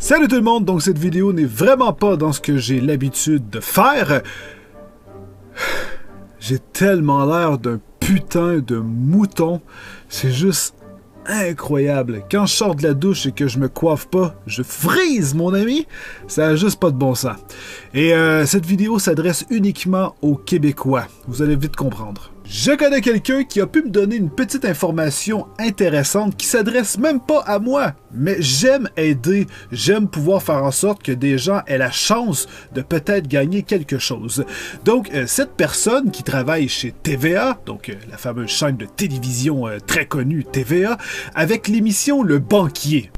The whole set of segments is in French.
Salut tout le monde, donc cette vidéo n'est vraiment pas dans ce que j'ai l'habitude de faire. J'ai tellement l'air d'un putain de mouton, c'est juste incroyable. Quand je sors de la douche et que je me coiffe pas, je frise mon ami, ça a juste pas de bon sens. Et cette vidéo s'adresse uniquement aux Québécois, vous allez vite comprendre. Je connais quelqu'un qui a pu me donner une petite information intéressante qui s'adresse même pas à moi, mais j'aime aider, j'aime pouvoir faire en sorte que des gens aient la chance de peut-être gagner quelque chose. Donc, cette personne qui travaille chez TVA, donc la fameuse chaîne de télévision très connue TVA, avec l'émission Le Banquier.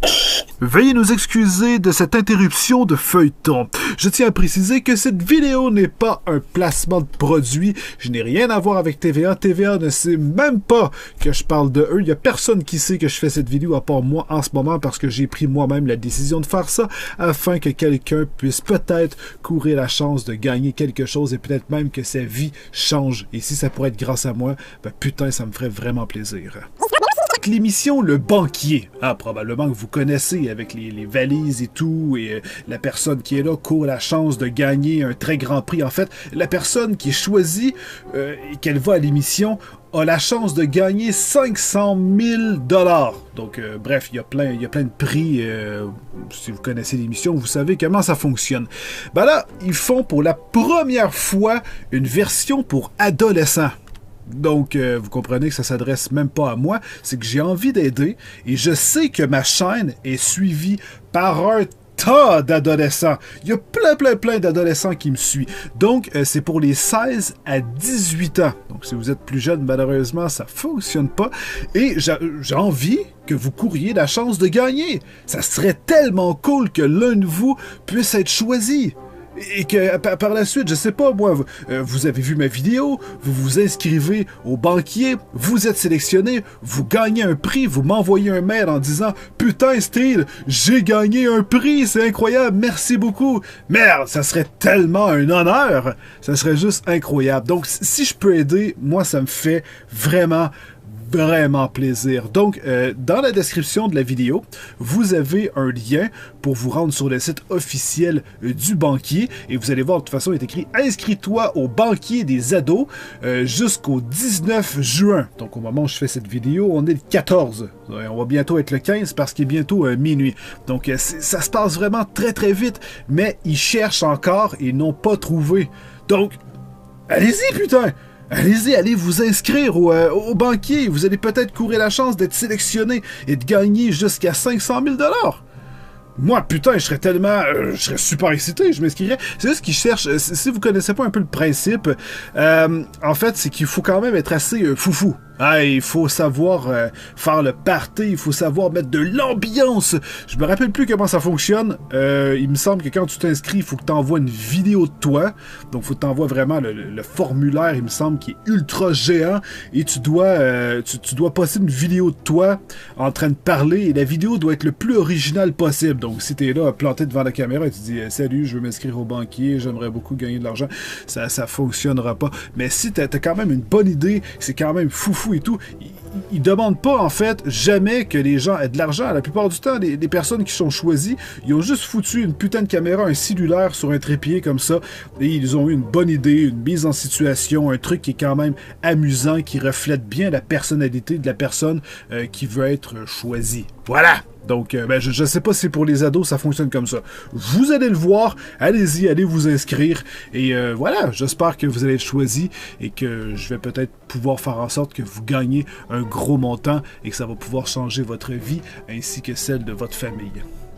Veuillez nous excuser de cette interruption de feuilleton. Je tiens à préciser que cette vidéo n'est pas un placement de produit. Je n'ai rien à voir avec TVA. TVA ne sait même pas que je parle de eux. Il n'y a personne qui sait que je fais cette vidéo à part moi en ce moment parce que j'ai pris moi-même la décision de faire ça afin que quelqu'un puisse peut-être courir la chance de gagner quelque chose et peut-être même que sa vie change. Et si ça pourrait être grâce à moi, ben putain, ça me ferait vraiment plaisir. L'émission Le Banquier, probablement que vous connaissez avec les valises et tout, et la personne qui est là court la chance de gagner un très grand prix. En fait, la personne qui est choisie et qu'elle va à l'émission a la chance de gagner 500 000 $. Donc, bref, il y a plein de prix. Si vous connaissez l'émission, vous savez comment ça fonctionne. Ben là, ils font pour la première fois une version pour adolescents. Donc, vous comprenez que ça s'adresse même pas à moi, c'est que j'ai envie d'aider et je sais que ma chaîne est suivie par un tas d'adolescents. Il y a plein d'adolescents qui me suivent. Donc, c'est pour les 16 à 18 ans. Donc, si vous êtes plus jeune, malheureusement, ça fonctionne pas. Et j'ai envie que vous couriez la chance de gagner. Ça serait tellement cool que l'un de vous puisse être choisi. Et que par la suite, je sais pas, moi, vous avez vu ma vidéo, vous vous inscrivez au banquier, vous êtes sélectionné, vous gagnez un prix, vous m'envoyez un mail en disant « Putain, Steel, j'ai gagné un prix, c'est incroyable, merci beaucoup! » Merde, ça serait tellement un honneur! Ça serait juste incroyable. Donc, si je peux aider, moi, ça me fait vraiment plaisir. Donc, dans la description de la vidéo, vous avez un lien pour vous rendre sur le site officiel du banquier et vous allez voir, de toute façon, il est écrit « Inscris-toi au banquier des ados jusqu'au 19 juin. » Donc, au moment où je fais cette vidéo, on est le 14. On va bientôt être le 15 parce qu'il est bientôt minuit. Donc, ça se passe vraiment très vite, mais ils cherchent encore et n'ont pas trouvé. Donc, allez-y, putain! Allez-y, allez vous inscrire au banquier. Vous allez peut-être courir la chance d'être sélectionné et de gagner jusqu'à 500 000 $. Moi, putain, je serais super excité, je m'inscrirais. C'est juste qu'ils cherchent, si vous connaissez pas un peu le principe, en fait, c'est qu'il faut quand même être assez foufou. Ah, il faut savoir faire le party, il faut savoir mettre de l'ambiance. Je me rappelle plus comment ça fonctionne. Il me semble que quand tu t'inscris, il faut que tu envoies une vidéo de toi. Donc, il faut que tu envoies vraiment le formulaire, il me semble, qui est ultra géant. Et tu dois poster une vidéo de toi en train de parler. Et la vidéo doit être le plus originale possible. Donc, si tu es là, planté devant la caméra et tu dis « Salut, je veux m'inscrire au banquier, j'aimerais beaucoup gagner de l'argent », ça fonctionnera pas. Mais si tu as quand même une bonne idée, c'est quand même foufou et tout, ils demandent pas en fait jamais que les gens aient de l'argent. La plupart du temps, les personnes qui sont choisies, ils ont juste foutu une putain de caméra, un cellulaire sur un trépied comme ça, et ils ont eu une bonne idée, une mise en situation, un truc qui est quand même amusant, qui reflète bien la personnalité de la personne qui veut être choisie. Voilà! Donc, je sais pas si pour les ados, ça fonctionne comme ça. Vous allez le voir, allez-y, allez vous inscrire. Et voilà, j'espère que vous allez être choisi et que je vais peut-être pouvoir faire en sorte que vous gagnez un gros montant et que ça va pouvoir changer votre vie ainsi que celle de votre famille.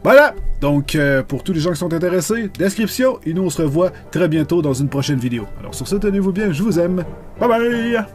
Voilà! Donc, pour tous les gens qui sont intéressés, description, et nous on se revoit très bientôt dans une prochaine vidéo. Alors sur ce, tenez-vous bien, je vous aime. Bye bye!